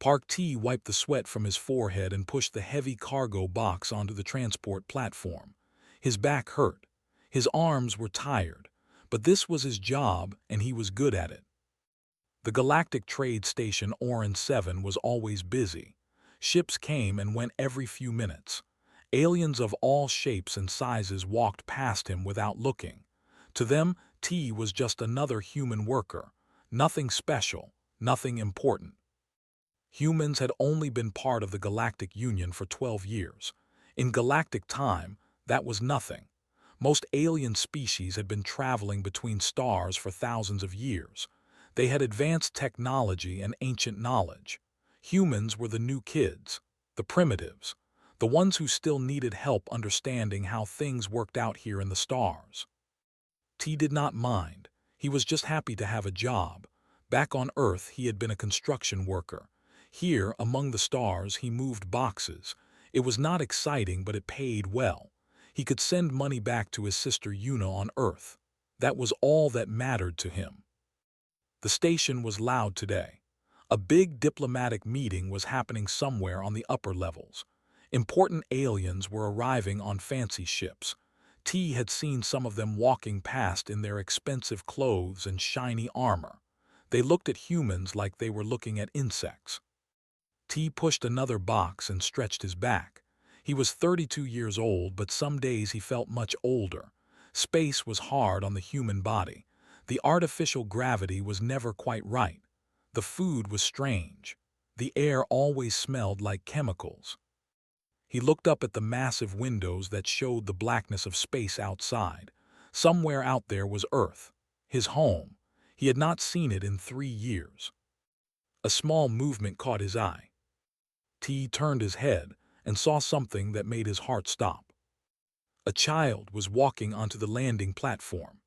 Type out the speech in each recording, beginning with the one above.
Park T wiped the sweat from his forehead and pushed the heavy cargo box onto the transport platform. His back hurt. His arms were tired. But this was his job, and he was good at it. The Galactic Trade Station Oran 7 was always busy. Ships came and went every few minutes. Aliens of all shapes and sizes walked past him without looking. To them, T was just another human worker. Nothing special, nothing important. Humans had only been part of the Galactic Union for 12 years. In galactic time, that was nothing. Most alien species had been traveling between stars for thousands of years. They had advanced technology and ancient knowledge. Humans were the new kids, the primitives, the ones who still needed help understanding how things worked out here in the stars. T did not mind. He was just happy to have a job. Back on Earth, he had been a construction worker. Here, among the stars, he moved boxes. It was not exciting, but it paid well. He could send money back to his sister Una on Earth. That was all that mattered to him. The station was loud today. A big diplomatic meeting was happening somewhere on the upper levels. Important aliens were arriving on fancy ships. T had seen some of them walking past in their expensive clothes and shiny armor. They looked at humans like they were looking at insects. T pushed another box and stretched his back. He was 32 years old, but some days he felt much older. Space was hard on the human body. The artificial gravity was never quite right. The food was strange. The air always smelled like chemicals. He looked up at the massive windows that showed the blackness of space outside. Somewhere out there was Earth, his home. He had not seen it in 3 years. A small movement caught his eye. T turned his head and saw something that made his heart stop. A child was walking onto the landing platform.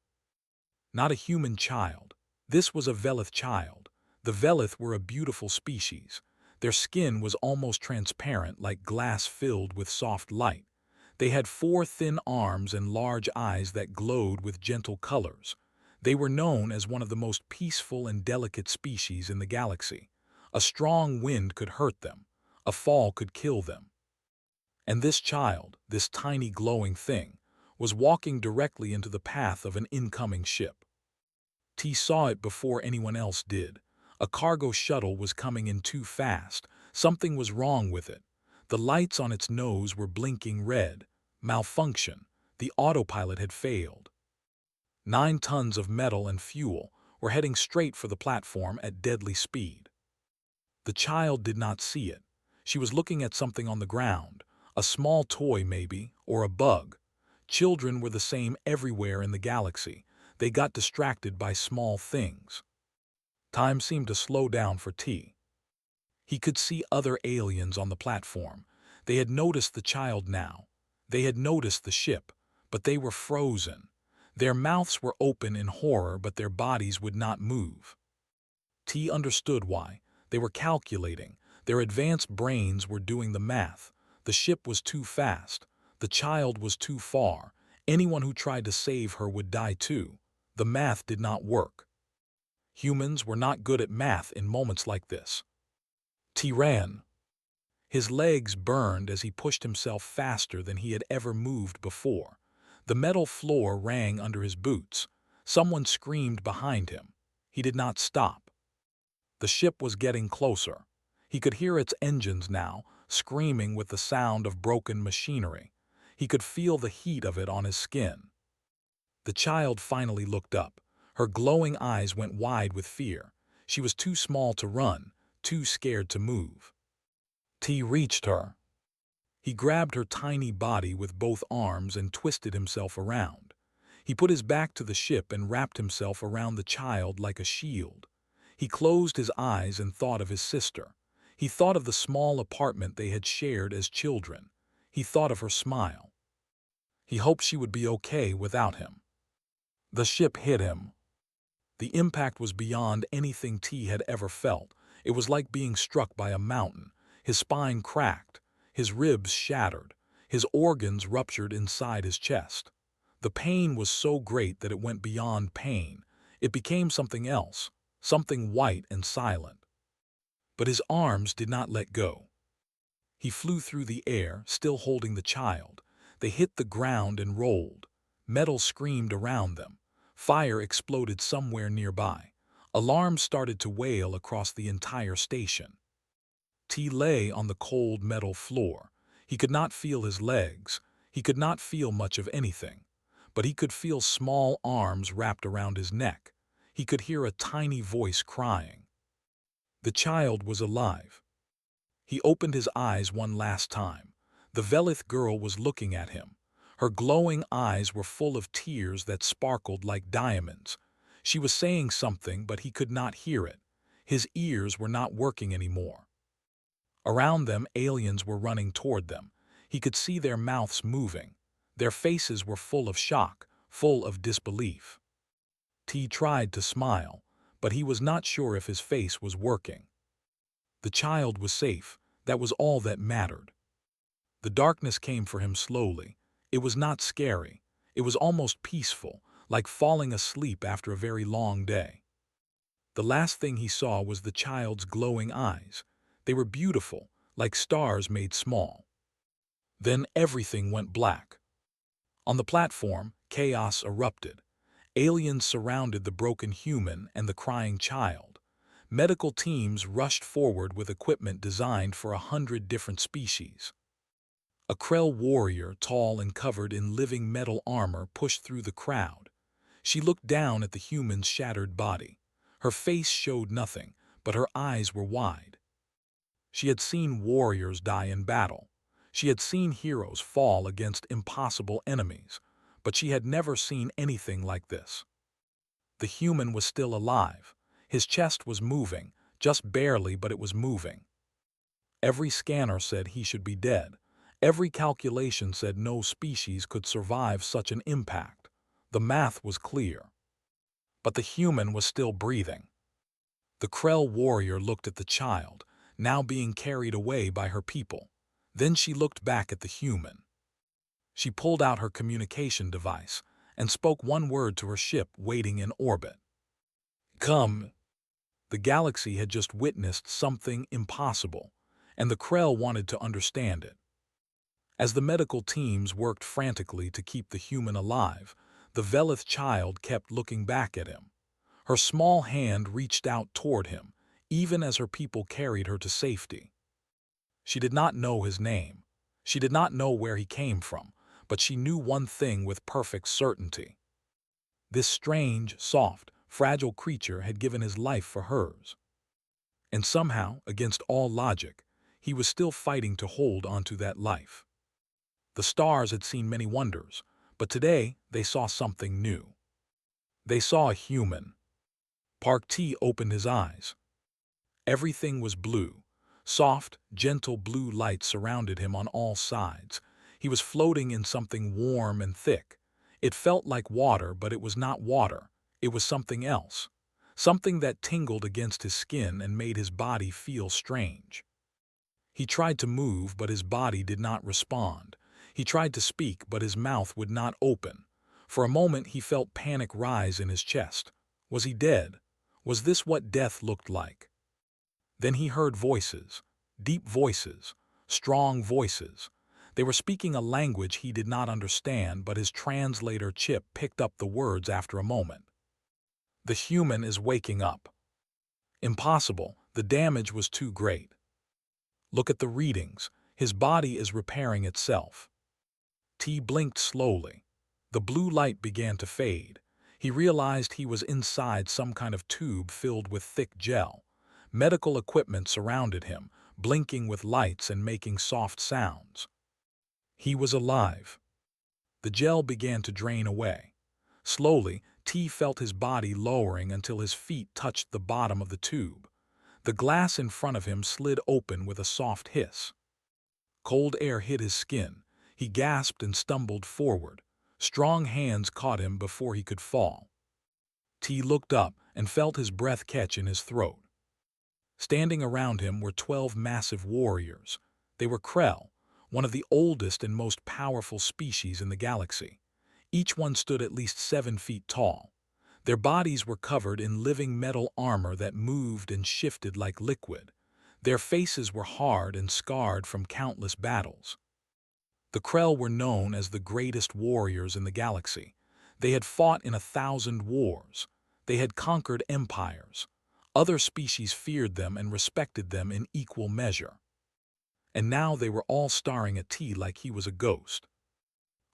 Not a human child. This was a Velith child. The Velith were a beautiful species. Their skin was almost transparent, like glass filled with soft light. They had 4 thin arms and large eyes that glowed with gentle colors. They were known as one of the most peaceful and delicate species in the galaxy. A strong wind could hurt them. A fall could kill them. And this child, this tiny glowing thing, was walking directly into the path of an incoming ship. T saw it before anyone else did. A cargo shuttle was coming in too fast. Something was wrong with it. The lights on its nose were blinking red. Malfunction. The autopilot had failed. 9 tons of metal and fuel were heading straight for the platform at deadly speed. The child did not see it. She was looking at something on the ground. A small toy, maybe, or a bug. Children were the same everywhere in the galaxy. They got distracted by small things. Time seemed to slow down for T. He could see other aliens on the platform. They had noticed the child now. They had noticed the ship, but they were frozen. Their mouths were open in horror, but their bodies would not move. T understood why. They were calculating. Their advanced brains were doing the math. The ship was too fast. The child was too far. Anyone who tried to save her would die too. The math did not work. Humans were not good at math in moments like this. T ran. His legs burned as he pushed himself faster than he had ever moved before. The metal floor rang under his boots. Someone screamed behind him. He did not stop. The ship was getting closer. He could hear its engines now, screaming with the sound of broken machinery. He could feel the heat of it on his skin. The child finally looked up. Her glowing eyes went wide with fear. She was too small to run, too scared to move. T reached her. He grabbed her tiny body with both arms and twisted himself around. He put his back to the ship and wrapped himself around the child like a shield. He closed his eyes and thought of his sister. He thought of the small apartment they had shared as children. He thought of her smile. He hoped she would be okay without him. The ship hit him. The impact was beyond anything T had ever felt. It was like being struck by a mountain. His spine cracked. His ribs shattered. His organs ruptured inside his chest. The pain was so great that it went beyond pain. It became something else, something white and silent. But his arms did not let go. He flew through the air, still holding the child. They hit the ground and rolled. Metal screamed around them. Fire exploded somewhere nearby. Alarms started to wail across the entire station. T lay on the cold metal floor. He could not feel his legs. He could not feel much of anything. But he could feel small arms wrapped around his neck. He could hear a tiny voice crying. The child was alive. He opened his eyes one last time. The Velith girl was looking at him. Her glowing eyes were full of tears that sparkled like diamonds. She was saying something, but he could not hear it. His ears were not working anymore. Around them, aliens were running toward them. He could see their mouths moving. Their faces were full of shock, full of disbelief. T tried to smile, but he was not sure if his face was working. The child was safe. That was all that mattered. The darkness came for him slowly. It was not scary. It was almost peaceful, like falling asleep after a very long day. The last thing he saw was the child's glowing eyes. They were beautiful, like stars made small. Then everything went black. On the platform, chaos erupted. Aliens surrounded the broken human and the crying child. Medical teams rushed forward with equipment designed for 100 different species. A Krell warrior, tall and covered in living metal armor, pushed through the crowd. She looked down at the human's shattered body. Her face showed nothing, but her eyes were wide. She had seen warriors die in battle. She had seen heroes fall against impossible enemies, but she had never seen anything like this. The human was still alive. His chest was moving, just barely, but it was moving. Every scanner said he should be dead. Every calculation said no species could survive such an impact. The math was clear. But the human was still breathing. The Krell warrior looked at the child, now being carried away by her people. Then she looked back at the human. She pulled out her communication device and spoke one word to her ship waiting in orbit. Come. The galaxy had just witnessed something impossible, and the Krell wanted to understand it. As the medical teams worked frantically to keep the human alive, the Velith child kept looking back at him. Her small hand reached out toward him, even as her people carried her to safety. She did not know his name. She did not know where he came from, but she knew one thing with perfect certainty. This strange, soft, fragile creature had given his life for hers. And somehow, against all logic, he was still fighting to hold onto that life. The stars had seen many wonders, but today they saw something new. They saw a human. Park T opened his eyes. Everything was blue. Soft, gentle blue light surrounded him on all sides. He was floating in something warm and thick. It felt like water, but it was not water. It was something else. Something that tingled against his skin and made his body feel strange. He tried to move, but his body did not respond. He tried to speak, but his mouth would not open. For a moment he felt panic rise in his chest. Was he dead? Was this what death looked like? Then he heard voices, deep voices, strong voices. They were speaking a language he did not understand, but his translator chip picked up the words after a moment. The human is waking up. Impossible, the damage was too great. Look at the readings, his body is repairing itself. T blinked slowly. The blue light began to fade. He realized he was inside some kind of tube filled with thick gel. Medical equipment surrounded him, blinking with lights and making soft sounds. He was alive. The gel began to drain away. Slowly, T felt his body lowering until his feet touched the bottom of the tube. The glass in front of him slid open with a soft hiss. Cold air hit his skin. He gasped and stumbled forward. Strong hands caught him before he could fall. T looked up and felt his breath catch in his throat. Standing around him were 12 massive warriors. They were Krell, one of the oldest and most powerful species in the galaxy. Each one stood at least 7 feet tall. Their bodies were covered in living metal armor that moved and shifted like liquid. Their faces were hard and scarred from countless battles. The Krell were known as the greatest warriors in the galaxy. They had fought in 1,000 wars. They had conquered empires. Other species feared them and respected them in equal measure. And now they were all staring at T like he was a ghost.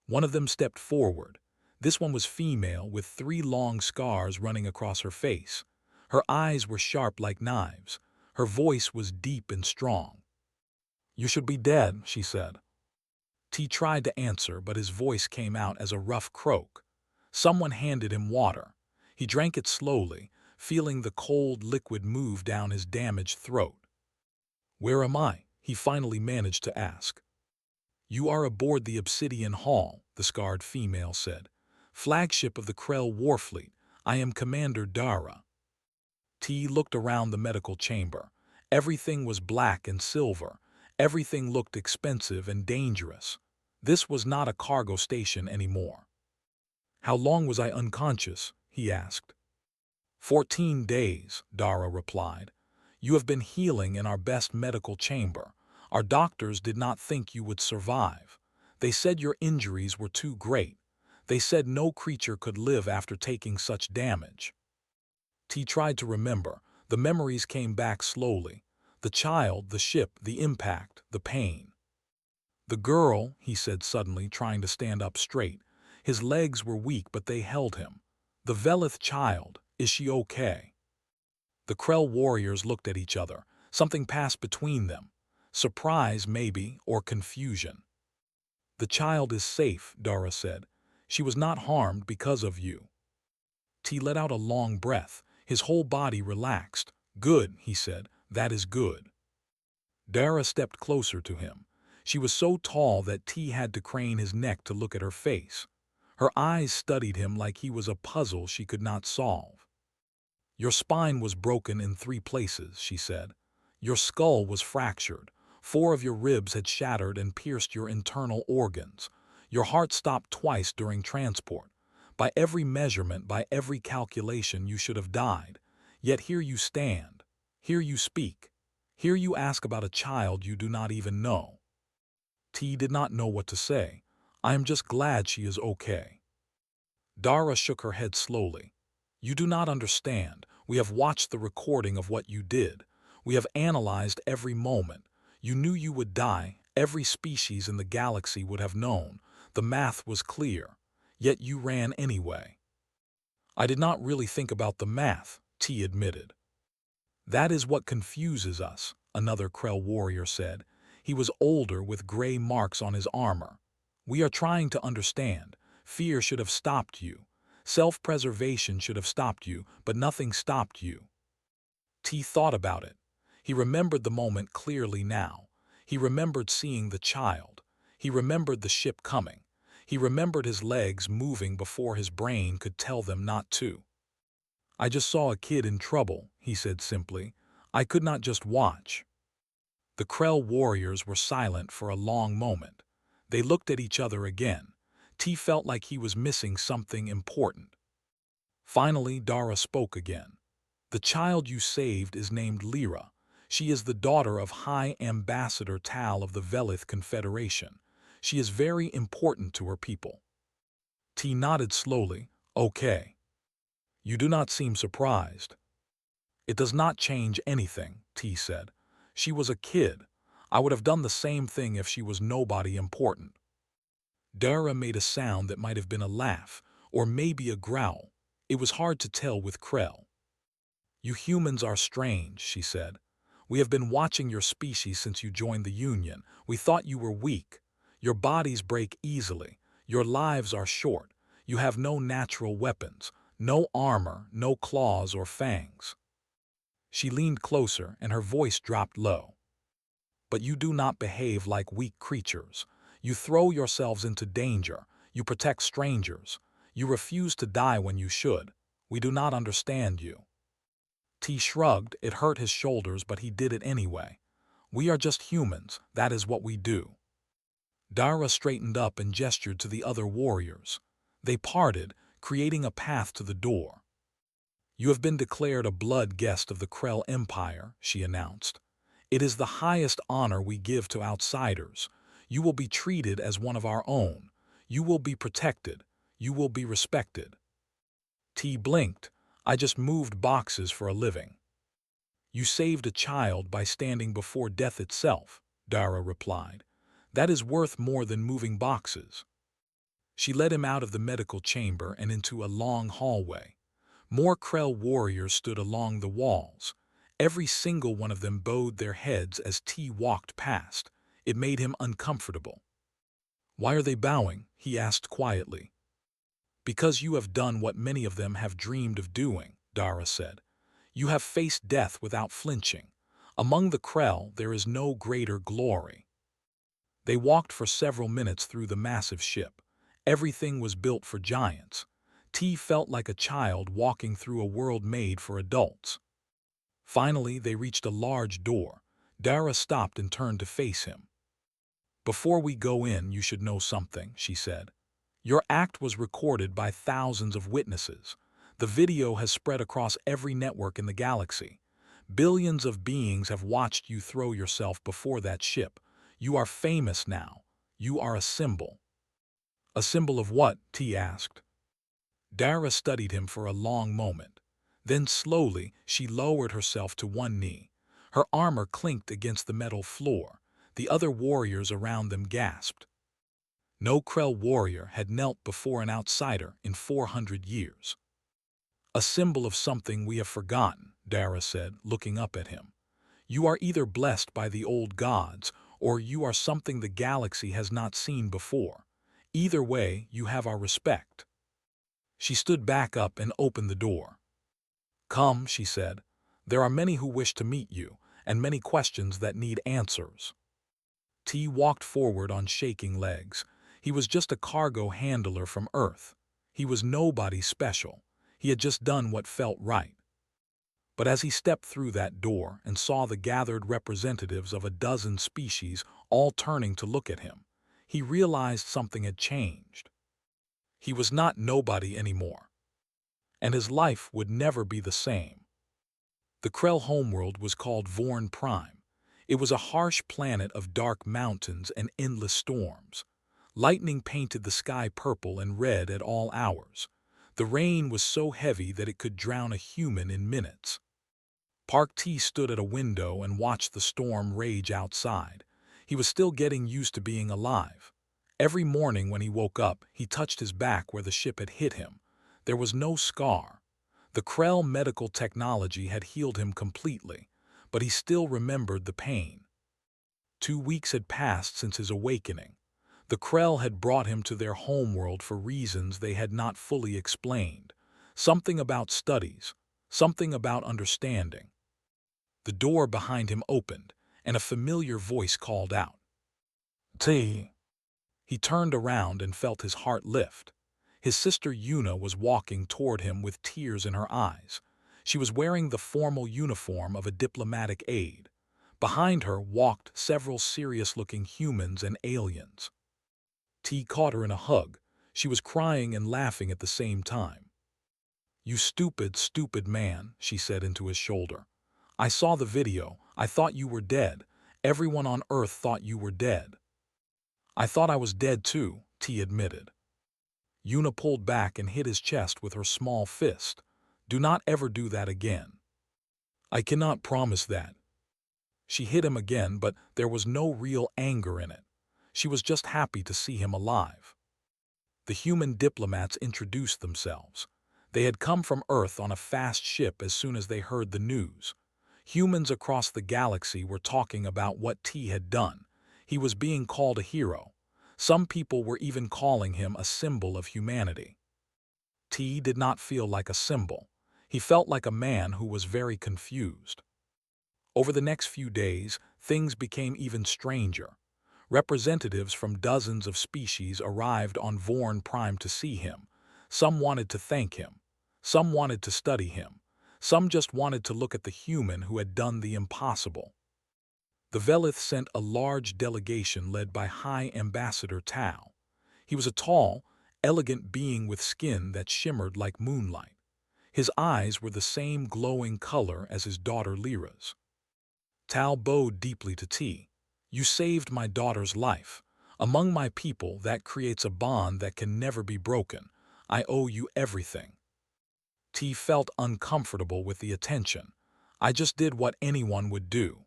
One of them stepped forward. This one was female with 3 long scars running across her face. Her eyes were sharp like knives. Her voice was deep and strong. "You should be dead," she said. T tried to answer, but his voice came out as a rough croak. Someone handed him water. He drank it slowly, feeling the cold liquid move down his damaged throat. "Where am I?" he finally managed to ask. "You are aboard the Obsidian Hall," the scarred female said. "Flagship of the Krell Warfleet. I am Commander Dara." T looked around the medical chamber. Everything was black and silver. Everything looked expensive and dangerous. This was not a cargo station anymore. "How long was I unconscious?" he asked. 14 days, Dara replied. "You have been healing in our best medical chamber. Our doctors did not think you would survive. They said your injuries were too great. They said no creature could live after taking such damage." T tried to remember. The memories came back slowly. The child, the ship, the impact, the pain. "The girl," he said suddenly, trying to stand up straight. His legs were weak, but they held him. "The Velith child, is she okay?" The Krell warriors looked at each other. Something passed between them. Surprise, maybe, or confusion. "The child is safe," Dara said. "She was not harmed because of you." T let out a long breath. His whole body relaxed. "Good," he said. "That is good." Dara stepped closer to him. She was so tall that T had to crane his neck to look at her face. Her eyes studied him like he was a puzzle she could not solve. "Your spine was broken in 3 places," she said. "Your skull was fractured. 4 of your ribs had shattered and pierced your internal organs. Your heart stopped twice during transport. By every measurement, by every calculation, you should have died. Yet here you stand. Here you speak. Here you ask about a child you do not even know." T did not know what to say. "I am just glad she is okay." Dara shook her head slowly. "You do not understand. We have watched the recording of what you did. We have analyzed every moment. You knew you would die. Every species in the galaxy would have known. The math was clear. Yet you ran anyway." "I did not really think about the math," T admitted. "That is what confuses us," another Krell warrior said. He was older with gray marks on his armor. "We are trying to understand. Fear should have stopped you. Self-preservation should have stopped you, but nothing stopped you." T thought about it. He remembered the moment clearly now. He remembered seeing the child. He remembered the ship coming. He remembered his legs moving before his brain could tell them not to. "I just saw a kid in trouble," he said simply. "I could not just watch." The Krell warriors were silent for a long moment. They looked at each other again. T felt like he was missing something important. Finally, Dara spoke again. "The child you saved is named Lyra. She is the daughter of High Ambassador Tal of the Velith Confederation. She is very important to her people." T nodded slowly. "Okay." "You do not seem surprised." "It does not change anything," T said. "She was a kid. I would have done the same thing if she was nobody important." Dara made a sound that might have been a laugh, or maybe a growl. It was hard to tell with Krell. "You humans are strange," she said. "We have been watching your species since you joined the Union. We thought you were weak. Your bodies break easily. Your lives are short. You have no natural weapons, no armor, no claws or fangs." She leaned closer, and her voice dropped low. "But you do not behave like weak creatures. You throw yourselves into danger. You protect strangers. You refuse to die when you should. We do not understand you." T shrugged. It hurt his shoulders, but he did it anyway. "We are just humans. That is what we do." Dara straightened up and gestured to the other warriors. They parted, creating a path to the door. "You have been declared a blood guest of the Krell Empire," she announced. It is the highest honor we give to outsiders. You will be treated as one of our own. You will be protected. You will be respected." T blinked. "I just moved boxes for a living." "You saved a child by standing before death itself," Dara replied. "That is worth more than moving boxes." She led him out of the medical chamber and into a long hallway. More Krell warriors stood along the walls. Every single one of them bowed their heads as T walked past. It made him uncomfortable. "Why are they bowing?" he asked quietly. "Because you have done what many of them have dreamed of doing," Dara said. "You have faced death without flinching. Among the Krell there is no greater glory." They walked for several minutes through the massive ship. Everything was built for giants. T felt like a child walking through a world made for adults. Finally, they reached a large door. Dara stopped and turned to face him. "Before we go in, you should know something," she said. "Your act was recorded by thousands of witnesses. The video has spread across every network in the galaxy. Billions of beings have watched you throw yourself before that ship. You are famous now. You are a symbol." "A symbol of what?" T asked. Dara studied him for a long moment. Then slowly she lowered herself to one knee. Her armor clinked against the metal floor. The other warriors around them gasped. No Krell warrior had knelt before an outsider in 400 years. "A symbol of something we have forgotten," Dara said, looking up at him. "You are either blessed by the old gods, or you are something the galaxy has not seen before. Either way, you have our respect." She stood back up and opened the door. "Come," she said. "There are many who wish to meet you, and many questions that need answers." T walked forward on shaking legs. He was just a cargo handler from Earth. He was nobody special. He had just done what felt right. But as he stepped through that door and saw the gathered representatives of a dozen species all turning to look at him, he realized something had changed. He was not nobody anymore, and his life would never be the same. The Krell homeworld was called Vorn Prime. It was a harsh planet of dark mountains and endless storms. Lightning painted the sky purple and red at all hours. The rain was so heavy that it could drown a human in minutes. Park T stood at a window and watched the storm rage outside. He was still getting used to being alive. Every morning when he woke up, he touched his back where the ship had hit him. There was no scar. The Krell medical technology had healed him completely, but he still remembered the pain. 2 weeks had passed since his awakening. The Krell had brought him to their homeworld for reasons they had not fully explained. Something about studies, something about understanding. The door behind him opened, and a familiar voice called out, "T." He turned around and felt his heart lift. His sister Yuna was walking toward him with tears in her eyes. She was wearing the formal uniform of a diplomatic aide. Behind her walked several serious-looking humans and aliens. T caught her in a hug. She was crying and laughing at the same time. "You stupid, stupid man," she said into his shoulder. "I saw the video. I thought you were dead. Everyone on Earth thought you were dead." "I thought I was dead too," T admitted. Yuna pulled back and hit his chest with her small fist. "Do not ever do that again." "I cannot promise that." She hit him again, but there was no real anger in it. She was just happy to see him alive. The human diplomats introduced themselves. They had come from Earth on a fast ship as soon as they heard the news. Humans across the galaxy were talking about what T had done. He was being called a hero. Some people were even calling him a symbol of humanity. T did not feel like a symbol. He felt like a man who was very confused. Over the next few days, things became even stranger. Representatives from dozens of species arrived on Vorn Prime to see him. Some wanted to thank him. Some wanted to study him. Some just wanted to look at the human who had done the impossible. The Velith sent a large delegation led by High Ambassador Tao. He was a tall, elegant being with skin that shimmered like moonlight. His eyes were the same glowing color as his daughter Lyra's. Tal bowed deeply to T. You saved my daughter's life. Among my people, that creates a bond that can never be broken. I owe you everything. T felt uncomfortable with the attention. I just did what anyone would do.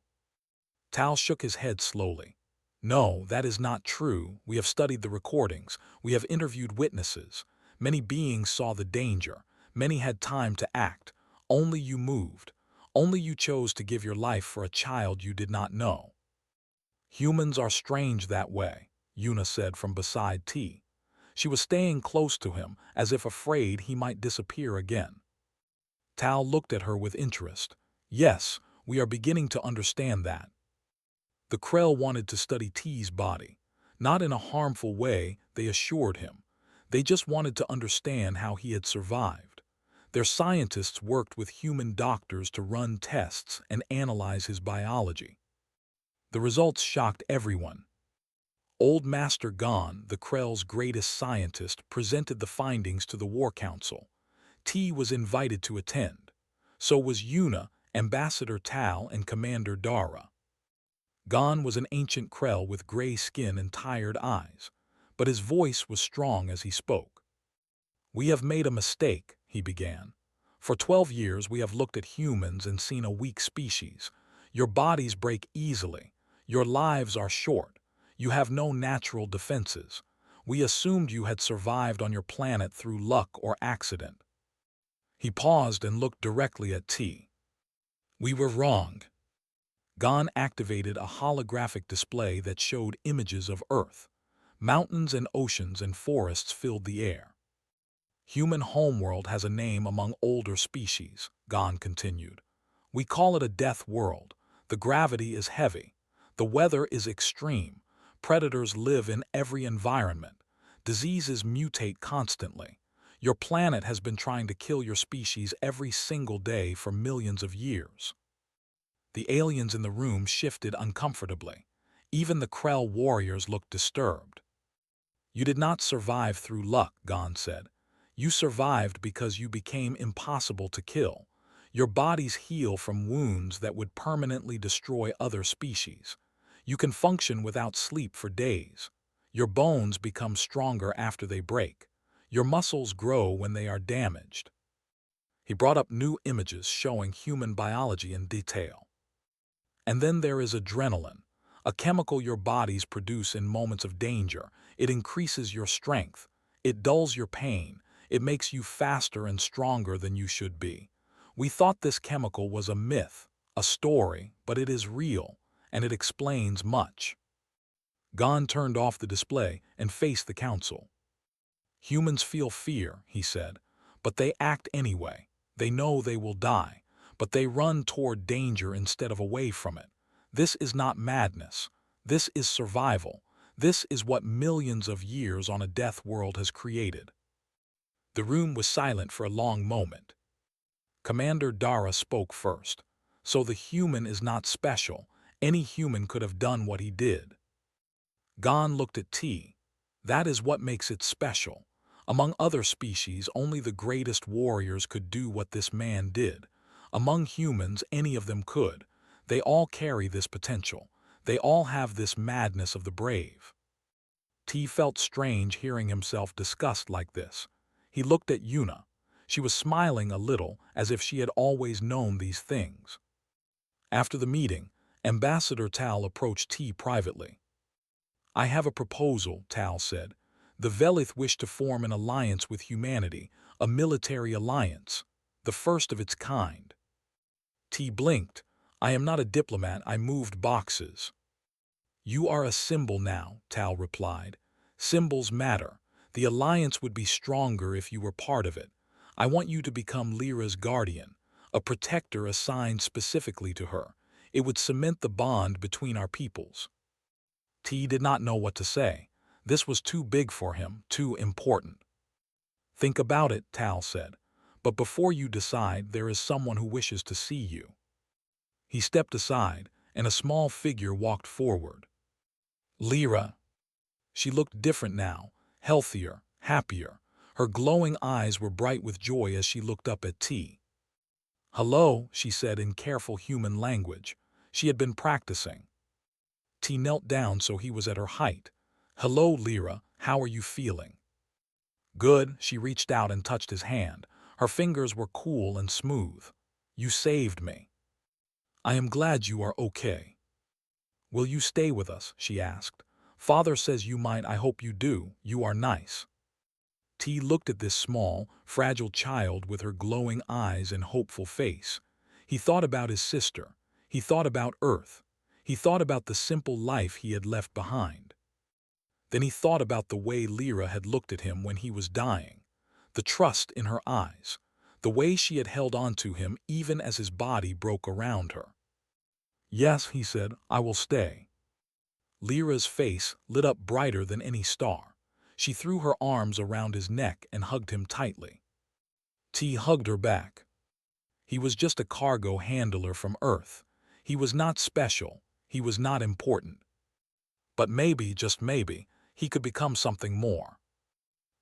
Tal shook his head slowly. No, that is not true. We have studied the recordings. We have interviewed witnesses. Many beings saw the danger. Many had time to act. Only you moved. Only you chose to give your life for a child you did not know. Humans are strange that way, Yuna said from beside T. She was staying close to him, as if afraid he might disappear again. Tal looked at her with interest. Yes, we are beginning to understand that. The Krell wanted to study T's body. Not in a harmful way, they assured him. They just wanted to understand how he had survived. Their scientists worked with human doctors to run tests and analyze his biology. The results shocked everyone. Old Master Gon, the Krell's greatest scientist, presented the findings to the War Council. T was invited to attend. So was Yuna, Ambassador Tal, and Commander Dara. Gon was an ancient Krell with gray skin and tired eyes, but his voice was strong as he spoke. We have made a mistake, he began. For 12 years we have looked at humans and seen a weak species. Your bodies break easily. Your lives are short. You have no natural defenses. We assumed you had survived on your planet through luck or accident. He paused and looked directly at T. We were wrong. Gon activated a holographic display that showed images of Earth. Mountains and oceans and forests filled the air. Human homeworld has a name among older species, Gon continued. We call it a death world. The gravity is heavy. The weather is extreme. Predators live in every environment. Diseases mutate constantly. Your planet has been trying to kill your species every single day for millions of years. The aliens in the room shifted uncomfortably. Even the Krell warriors looked disturbed. You did not survive through luck, Gon said. You survived because you became impossible to kill. Your bodies heal from wounds that would permanently destroy other species. You can function without sleep for days. Your bones become stronger after they break. Your muscles grow when they are damaged. He brought up new images showing human biology in detail. And then there is adrenaline, a chemical your bodies produce in moments of danger. It increases your strength. It dulls your pain. It makes you faster and stronger than you should be. We thought this chemical was a myth, a story, but it is real, and it explains much. Gon turned off the display and faced the council. Humans feel fear, he said, but they act anyway. They know they will die, but they run toward danger instead of away from it. This is not madness. This is survival. This is what millions of years on a death world has created. The room was silent for a long moment. Commander Dara spoke first. So the human is not special. Any human could have done what he did. Gon looked at T. That is what makes it special. Among other species, only the greatest warriors could do what this man did. Among humans, any of them could. They all carry this potential. They all have this madness of the brave. T felt strange hearing himself discussed like this. He looked at Yuna. She was smiling a little, as if she had always known these things. After the meeting, Ambassador Tal approached T privately. I have a proposal, Tal said. The Velith wish to form an alliance with humanity, a military alliance, the first of its kind. T blinked. I am not a diplomat, I moved boxes. You are a symbol now, Tal replied. Symbols matter. The alliance would be stronger if you were part of it. I want you to become Lyra's guardian, a protector assigned specifically to her. It would cement the bond between our peoples. T did not know what to say. This was too big for him, too important. Think about it, Tal said. But before you decide, there is someone who wishes to see you. He stepped aside, and a small figure walked forward. Lyra. She looked different now, healthier, happier. Her glowing eyes were bright with joy as she looked up at T. Hello, she said in careful human language. She had been practicing. T knelt down so he was at her height. "Hello, Lyra, how are you feeling?" "Good." She reached out and touched his hand. Her fingers were cool and smooth. "You saved me." "I am glad you are okay." "Will you stay with us?" she asked. "Father says you might. I hope you do. You are nice." T looked at this small, fragile child with her glowing eyes and hopeful face. He thought about his sister. He thought about Earth. He thought about the simple life he had left behind. Then he thought about the way Lyra had looked at him when he was dying, the trust in her eyes, the way she had held on to him even as his body broke around her. "Yes," he said, "I will stay." Lyra's face lit up brighter than any star. She threw her arms around his neck and hugged him tightly. T hugged her back. He was just a cargo handler from Earth. He was not special. He was not important. But maybe, just maybe, he could become something more.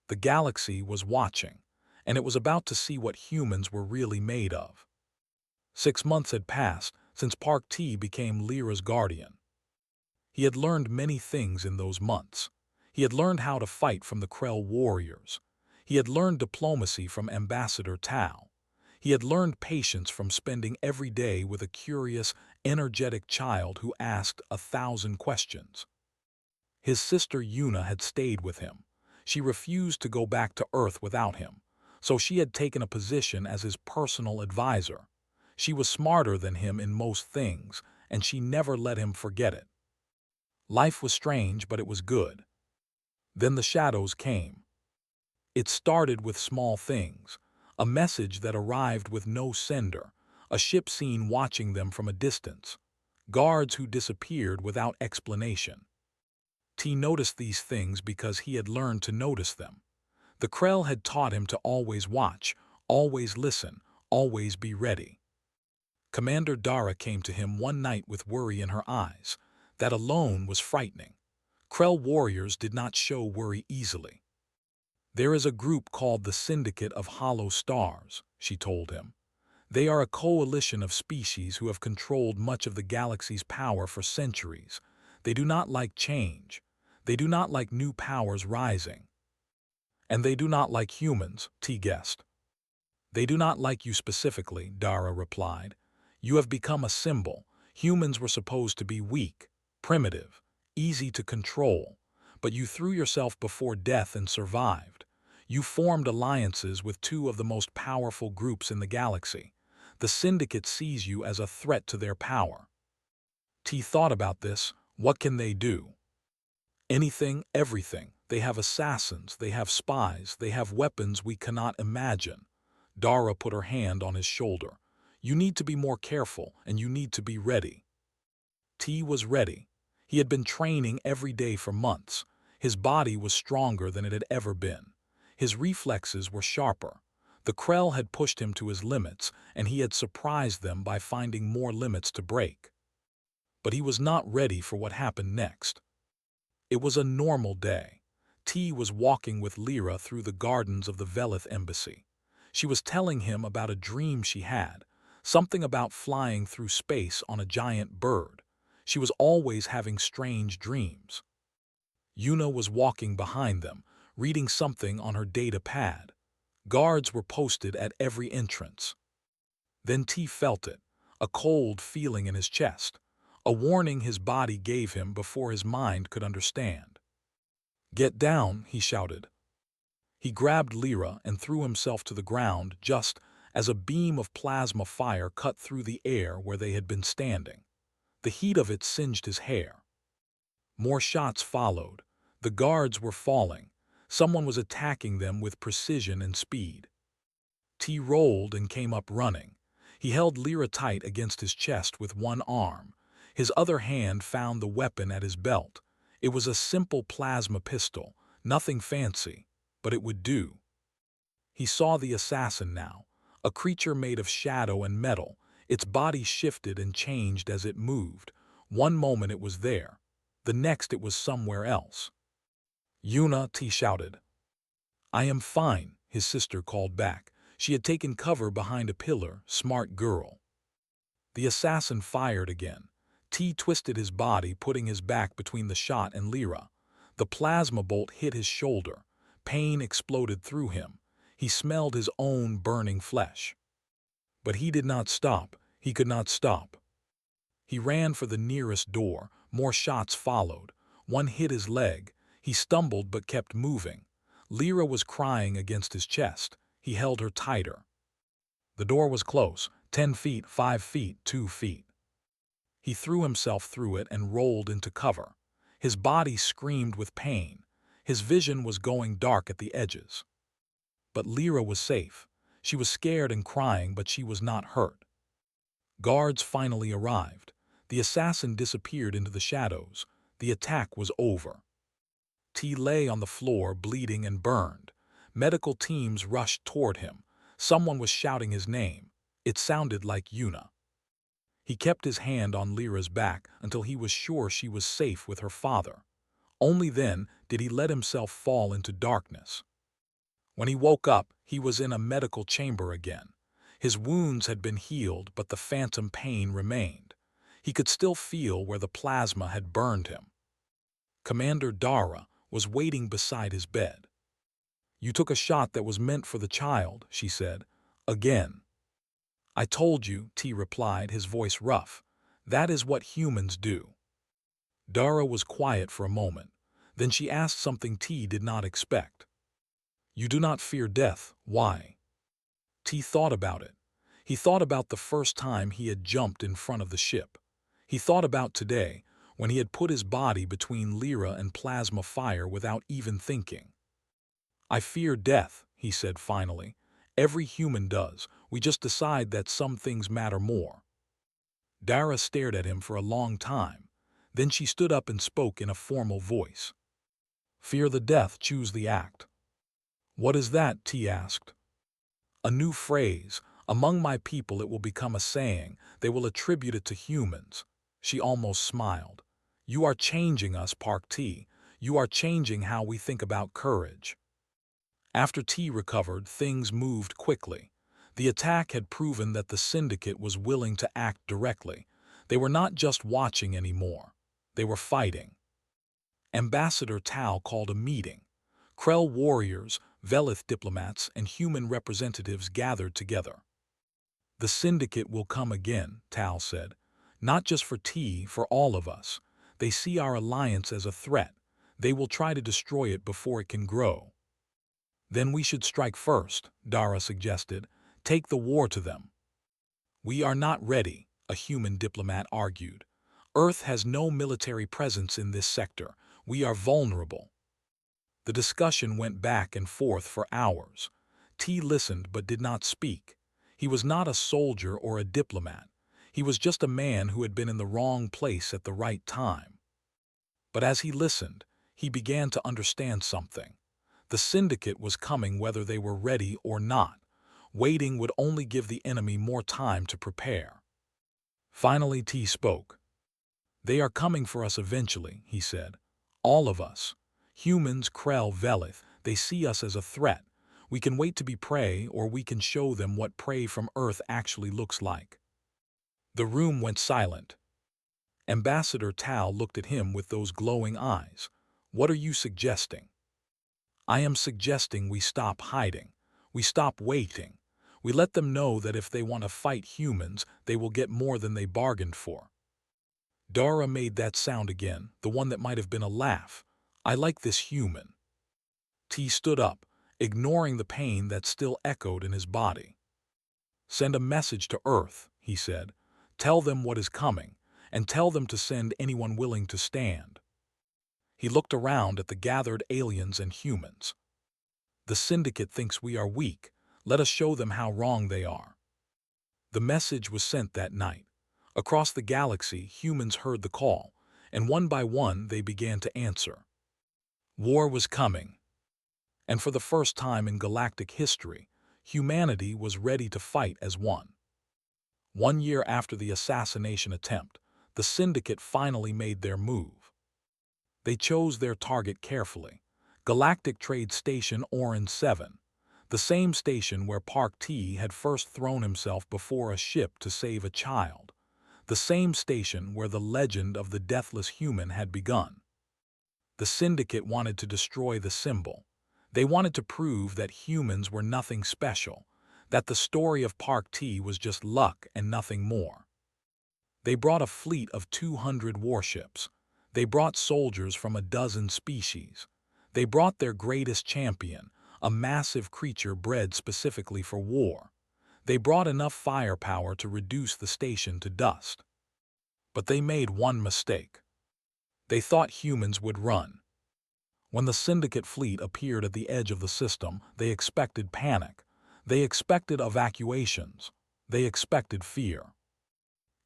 The galaxy was watching, and it was about to see what humans were really made of. 6 months had passed since Park T became Lyra's guardian. He had learned many things in those months. He had learned how to fight from the Krell warriors. He had learned diplomacy from Ambassador Tao. He had learned patience from spending every day with a curious, energetic child who asked 1,000 questions. His sister Yuna had stayed with him. She refused to go back to Earth without him, so she had taken a position as his personal advisor. She was smarter than him in most things, and she never let him forget it. Life was strange, but it was good. Then the shadows came. It started with small things, a message that arrived with no sender, a ship seen watching them from a distance, guards who disappeared without explanation. T noticed these things because he had learned to notice them. The Krell had taught him to always watch, always listen, always be ready. Commander Dara came to him one night with worry in her eyes. That alone was frightening. Krell warriors did not show worry easily. "There is a group called the Syndicate of Hollow Stars," she told him. "They are a coalition of species who have controlled much of the galaxy's power for centuries. They do not like change. They do not like new powers rising. And they do not like humans," T guessed. "They do not like you specifically," Dara replied. "You have become a symbol. Humans were supposed to be weak, primitive, easy to control. But you threw yourself before death and survived. You formed alliances with two of the most powerful groups in the galaxy. The Syndicate sees you as a threat to their power." T thought about this. What can they do? Anything, everything. They have assassins, they have spies, they have weapons we cannot imagine. Dara put her hand on his shoulder. "You need to be more careful, and you need to be ready." T was ready. He had been training every day for months. His body was stronger than it had ever been. His reflexes were sharper. The Krell had pushed him to his limits, and he had surprised them by finding more limits to break. But he was not ready for what happened next. It was a normal day. T was walking with Lyra through the gardens of the Velith embassy. She was telling him about a dream she had, something about flying through space on a giant bird. She was always having strange dreams. Yuna was walking behind them, reading something on her data pad. Guards were posted at every entrance. Then T felt it, a cold feeling in his chest, a warning his body gave him before his mind could understand. "Get down," he shouted. He grabbed Lyra and threw himself to the ground just as a beam of plasma fire cut through the air where they had been standing. The heat of it singed his hair. More shots followed. The guards were falling. Someone was attacking them with precision and speed. T rolled and came up running. He held Lyra tight against his chest with one arm. His other hand found the weapon at his belt. It was a simple plasma pistol, nothing fancy, but it would do. He saw the assassin now, a creature made of shadow and metal. Its body shifted and changed as it moved. One moment it was there, the next it was somewhere else. "Yuna," T shouted. "I am fine," his sister called back. She had taken cover behind a pillar. Smart girl. The assassin fired again. T twisted his body, putting his back between the shot and Lyra. The plasma bolt hit his shoulder. Pain exploded through him. He smelled his own burning flesh. But he did not stop. He could not stop. He ran for the nearest door. More shots followed. One hit his leg. He stumbled but kept moving. Lyra was crying against his chest. He held her tighter. The door was close, 10 feet, 5 feet, 2 feet. He threw himself through it and rolled into cover. His body screamed with pain. His vision was going dark at the edges. But Lyra was safe. She was scared and crying, but she was not hurt. Guards finally arrived. The assassin disappeared into the shadows. The attack was over. T lay on the floor, bleeding and burned. Medical teams rushed toward him. Someone was shouting his name. It sounded like Yuna. He kept his hand on Lyra's back until he was sure she was safe with her father. Only then did he let himself fall into darkness. When he woke up, he was in a medical chamber again. His wounds had been healed, but the phantom pain remained. He could still feel where the plasma had burned him. Commander Dara was waiting beside his bed. "You took a shot that was meant for the child," she said. "Again." "I told you," T replied, his voice rough. "That is what humans do." Dara was quiet for a moment. Then she asked something T did not expect. "You do not fear death. Why?" T thought about it. He thought about the first time he had jumped in front of the ship. He thought about today, when he had put his body between Lyra and plasma fire without even thinking. "I fear death," he said finally. "Every human does. We just decide that some things matter more." Dara stared at him for a long time. Then she stood up and spoke in a formal voice. "Fear the death, choose the act." "What is that?" T asked. "A new phrase. Among my people it will become a saying. They will attribute it to humans." She almost smiled. "You are changing us, Park T. You are changing how we think about courage." After T recovered, things moved quickly. The attack had proven that the Syndicate was willing to act directly. They were not just watching anymore. They were fighting. Ambassador Tao called a meeting. Krell warriors, Velith diplomats, and human representatives gathered together. "The Syndicate will come again," Tao said. "Not just for T, for all of us. They see our alliance as a threat. They will try to destroy it before it can grow." "Then we should strike first," Dara suggested. "Take the war to them." "We are not ready," a human diplomat argued. "Earth has no military presence in this sector. We are vulnerable." The discussion went back and forth for hours. T listened but did not speak. He was not a soldier or a diplomat. He was just a man who had been in the wrong place at the right time. But as he listened, he began to understand something. The Syndicate was coming whether they were ready or not. Waiting would only give the enemy more time to prepare. Finally, T spoke. "They are coming for us eventually," he said. "All of us. Humans, Krell, Velith, they see us as a threat. We can wait to be prey, or we can show them what prey from Earth actually looks like." The room went silent. Ambassador Tao looked at him with those glowing eyes. "What are you suggesting?" "I am suggesting we stop hiding. We stop waiting. We let them know that if they want to fight humans, they will get more than they bargained for." Dara made that sound again, the one that might have been a laugh. "I like this human." T stood up, ignoring the pain that still echoed in his body. "Send a message to Earth," he said. "Tell them what is coming, and tell them to send anyone willing to stand." He looked around at the gathered aliens and humans. "The Syndicate thinks we are weak. Let us show them how wrong they are." The message was sent that night. Across the galaxy, humans heard the call, and one by one they began to answer. War was coming. And for the first time in galactic history, humanity was ready to fight as one. 1 year after the assassination attempt, the Syndicate finally made their move. They chose their target carefully. Galactic Trade Station Orin 7, the same station where Park T had first thrown himself before a ship to save a child. the same station where the legend of the deathless human had begun. The Syndicate wanted to destroy the symbol. They wanted to prove that humans were nothing special, that the story of Park T was just luck and nothing more. They brought a fleet of 200 warships. They brought soldiers from a dozen species. They brought their greatest champion, a massive creature bred specifically for war. They brought enough firepower to reduce the station to dust. But they made one mistake. They thought humans would run. When the Syndicate fleet appeared at the edge of the system, they expected panic. They expected evacuations. They expected fear.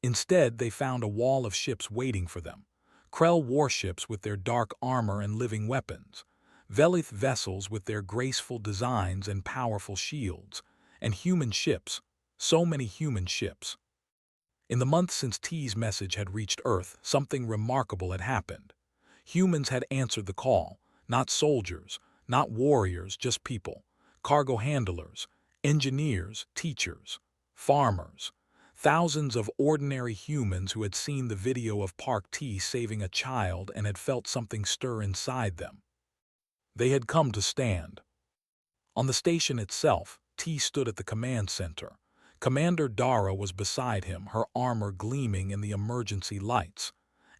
Instead, they found a wall of ships waiting for them. Krell warships with their dark armor and living weapons. Velith vessels with their graceful designs and powerful shields. And human ships. So many human ships. In the months since T's message had reached Earth, something remarkable had happened. Humans had answered the call. Not soldiers, not warriors, just people. Cargo handlers, engineers, teachers, farmers. Thousands of ordinary humans who had seen the video of Park T saving a child and had felt something stir inside them. They had come to stand. On the station itself, T stood at the command center. Commander Dara was beside him, her armor gleaming in the emergency lights.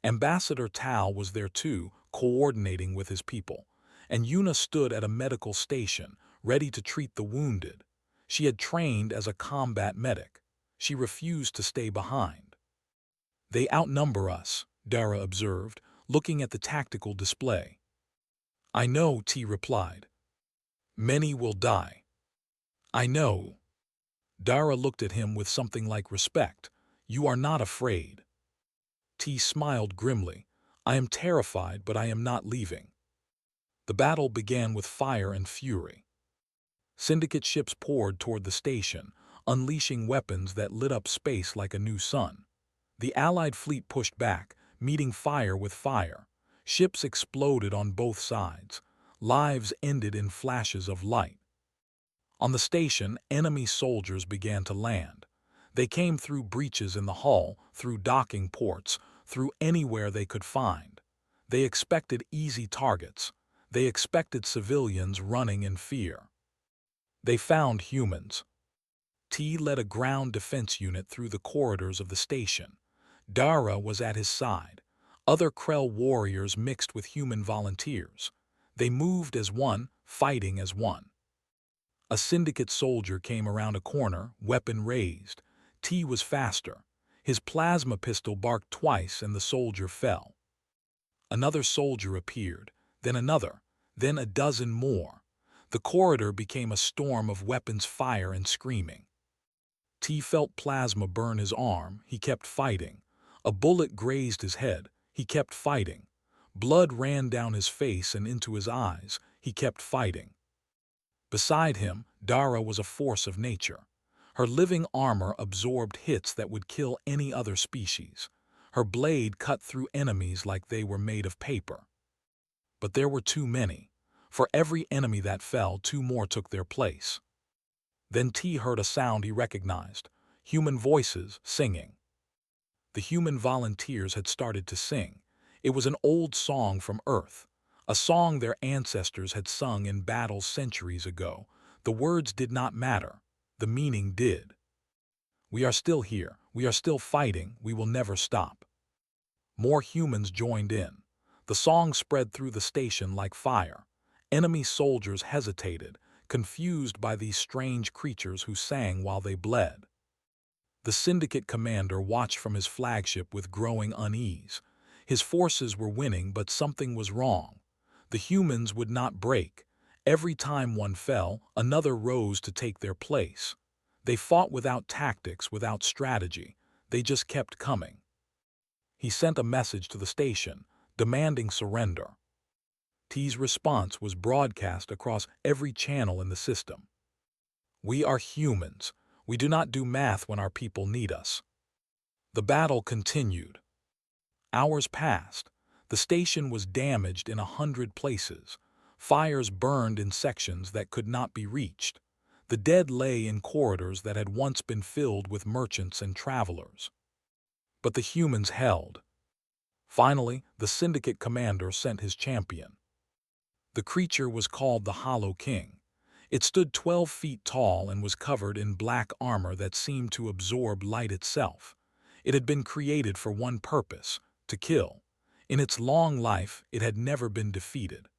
Ambassador Tal was there too, coordinating with his people. And Yuna stood at a medical station, ready to treat the wounded. She had trained as a combat medic. She refused to stay behind. "They outnumber us," Dara observed, looking at the tactical display. "I know," T replied. "Many will die." "I know." Dara looked at him with something like respect. "You are not afraid." T smiled grimly. "I am terrified, but I am not leaving." The battle began with fire and fury. Syndicate ships poured toward the station, unleashing weapons that lit up space like a new sun. The Allied fleet pushed back, meeting fire with fire. Ships exploded on both sides. Lives ended in flashes of light. On the station, enemy soldiers began to land. They came through breaches in the hull, through docking ports, through anywhere they could find. They expected easy targets. They expected civilians running in fear. They found humans. T led a ground defense unit through the corridors of the station. Dara was at his side. Other Krell warriors mixed with human volunteers. They moved as one, fighting as one. A Syndicate soldier came around a corner, weapon raised. T was faster. His plasma pistol barked twice and the soldier fell. Another soldier appeared, then another, then a dozen more. The corridor became a storm of weapons fire and screaming. T felt plasma burn his arm. He kept fighting. A bullet grazed his head. He kept fighting. Blood ran down his face and into his eyes. He kept fighting. Beside him, Dara was a force of nature. Her living armor absorbed hits that would kill any other species. Her blade cut through enemies like they were made of paper. But there were too many. For every enemy that fell, two more took their place. Then T heard a sound he recognized. Human voices singing. The human volunteers had started to sing. It was an old song from Earth. A song their ancestors had sung in battles centuries ago. The words did not matter. The meaning did. "We are still here. We are still fighting. We will never stop." More humans joined in. The song spread through the station like fire. Enemy soldiers hesitated, confused by these strange creatures who sang while they bled. The Syndicate commander watched from his flagship with growing unease. His forces were winning, but something was wrong. The humans would not break. Every time one fell, another rose to take their place. They fought without tactics, without strategy. They just kept coming. He sent a message to the station, demanding surrender. T's response was broadcast across every channel in the system. "We are humans. We do not do math when our people need us." The battle continued. Hours passed. The station was damaged in 100 places. Fires burned in sections that could not be reached. The dead lay in corridors that had once been filled with merchants and travelers. But the humans held. Finally, the Syndicate commander sent his champion. The creature was called the Hollow King. It stood 12 feet tall and was covered in black armor that seemed to absorb light itself. It had been created for one purpose: to kill. In its long life, it had never been defeated.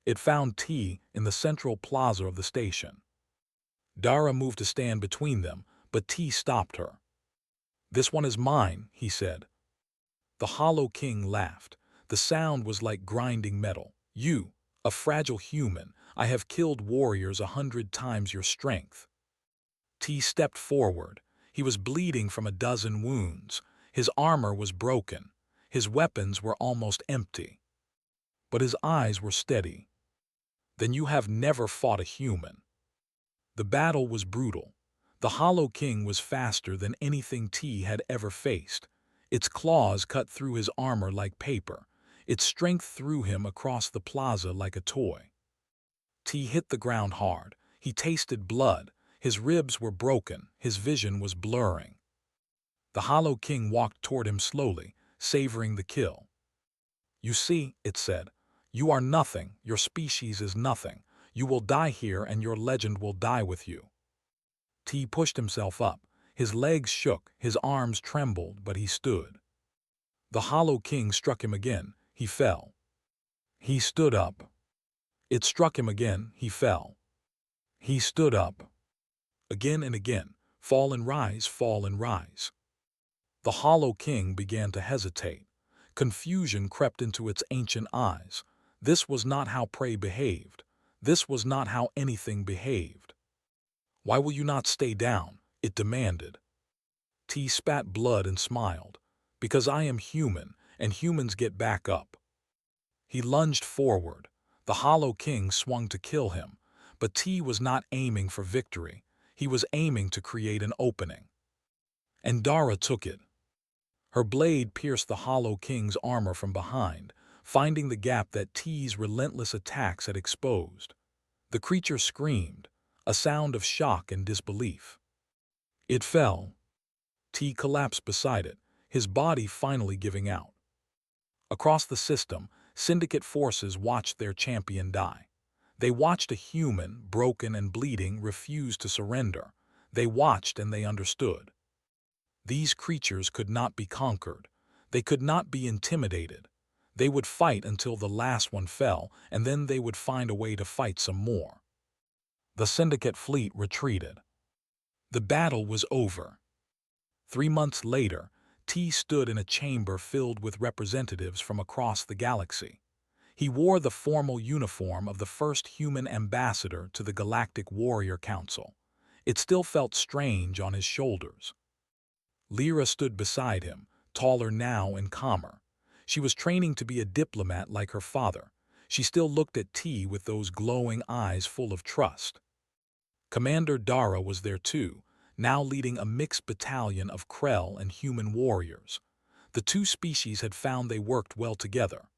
It found T in the central plaza of the station. Dara moved to stand between them, but T stopped her. "This one is mine," he said. The Hollow King laughed. The sound was like grinding metal. "You, a fragile human, I have killed warriors 100 times your strength." T stepped forward. He was bleeding from a dozen wounds. His armor was broken. His weapons were almost empty. But his eyes were steady. "Then you have never fought a human." The battle was brutal. The Hollow King was faster than anything T had ever faced. Its claws cut through his armor like paper. Its strength threw him across the plaza like a toy. T hit the ground hard. He tasted blood. His ribs were broken. His vision was blurring. The Hollow King walked toward him slowly, savoring the kill. "You see," it said, "you are nothing. Your species is nothing. You will die here and your legend will die with you." T pushed himself up. His legs shook, his arms trembled, but he stood. The Hollow King struck him again. He fell. He stood up. It struck him again. He fell. He stood up. Again and again. Fall and rise, fall and rise. The Hollow King began to hesitate. Confusion crept into its ancient eyes. This was not how prey behaved. This was not how anything behaved. "Why will you not stay down?" it demanded. T spat blood and smiled. "Because I am human, and humans get back up." He lunged forward. The Hollow King swung to kill him, but T was not aiming for victory. He was aiming to create an opening. And Dara took it. Her blade pierced the Hollow King's armor from behind, finding the gap that T's relentless attacks had exposed. The creature screamed, a sound of shock and disbelief. It fell. T collapsed beside it, his body finally giving out. Across the system, Syndicate forces watched their champion die. They watched a human, broken and bleeding, refuse to surrender. They watched and they understood. These creatures could not be conquered. They could not be intimidated. They would fight until the last one fell, and then they would find a way to fight some more. The Syndicate fleet retreated. The battle was over. 3 months later, T stood in a chamber filled with representatives from across the galaxy. He wore the formal uniform of the first human ambassador to the Galactic Warrior Council. It still felt strange on his shoulders. Lyra stood beside him, taller now and calmer. She was training to be a diplomat like her father. She still looked at T with those glowing eyes full of trust. Commander Dara was there too, now leading a mixed battalion of Krell and human warriors. The two species had found they worked well together.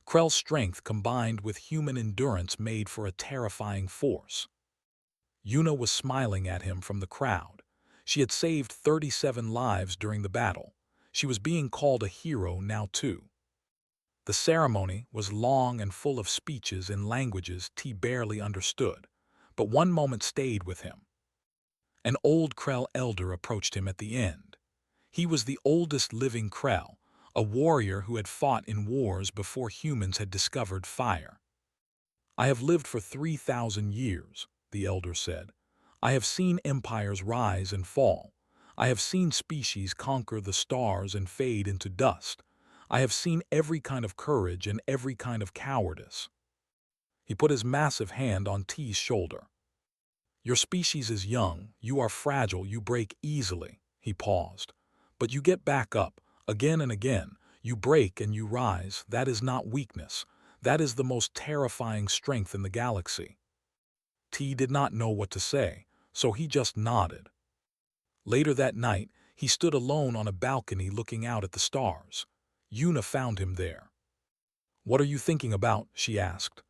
Krell's strength combined with human endurance made for a terrifying force. Yuna was smiling at him from the crowd. She had saved 37 lives during the battle. She was being called a hero now too. The ceremony was long and full of speeches in languages T barely understood, but one moment stayed with him. An old Krell elder approached him at the end. He was the oldest living Krell, a warrior who had fought in wars before humans had discovered fire. "I have lived for 3,000 years, the elder said. "I have seen empires rise and fall. I have seen species conquer the stars and fade into dust. I have seen every kind of courage and every kind of cowardice." He put his massive hand on T's shoulder. "Your species is young, you are fragile, you break easily." He paused. "But you get back up, again and again. You break and you rise. That is not weakness. That is the most terrifying strength in the galaxy." T did not know what to say, so he just nodded. Later that night, he stood alone on a balcony looking out at the stars. Yuna found him there. "What are you thinking about?" she asked.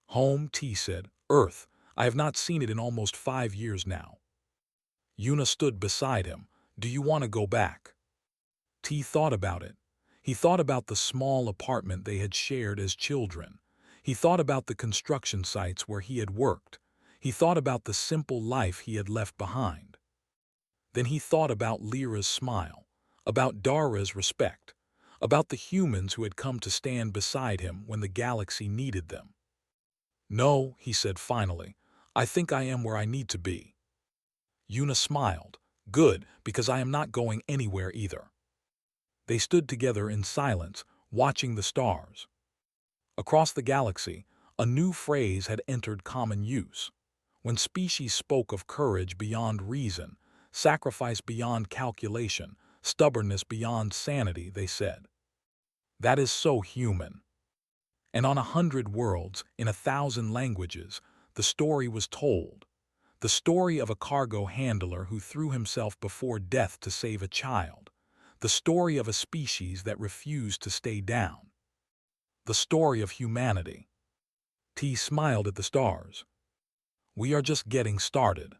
"Home," T said. "Earth. I have not seen it in almost 5 years now." Yuna stood beside him. "Do you want to go back?" T thought about it. He thought about the small apartment they had shared as children. He thought about the construction sites where he had worked. He thought about the simple life he had left behind. Then he thought about Lyra's smile, about Dara's respect, about the humans who had come to stand beside him when the galaxy needed them. "No," he said finally, "I think I am where I need to be." Yuna smiled. "Good, because I am not going anywhere either." They stood together in silence, watching the stars. Across the galaxy, a new phrase had entered common use. When species spoke of courage beyond reason, sacrifice beyond calculation, stubbornness beyond sanity, they said, "That is so human." And on 100 worlds, in 1,000 languages, the story was told. The story of a cargo handler who threw himself before death to save a child. The story of a species that refused to stay down. The story of humanity. T smiled at the stars. "We are just getting started."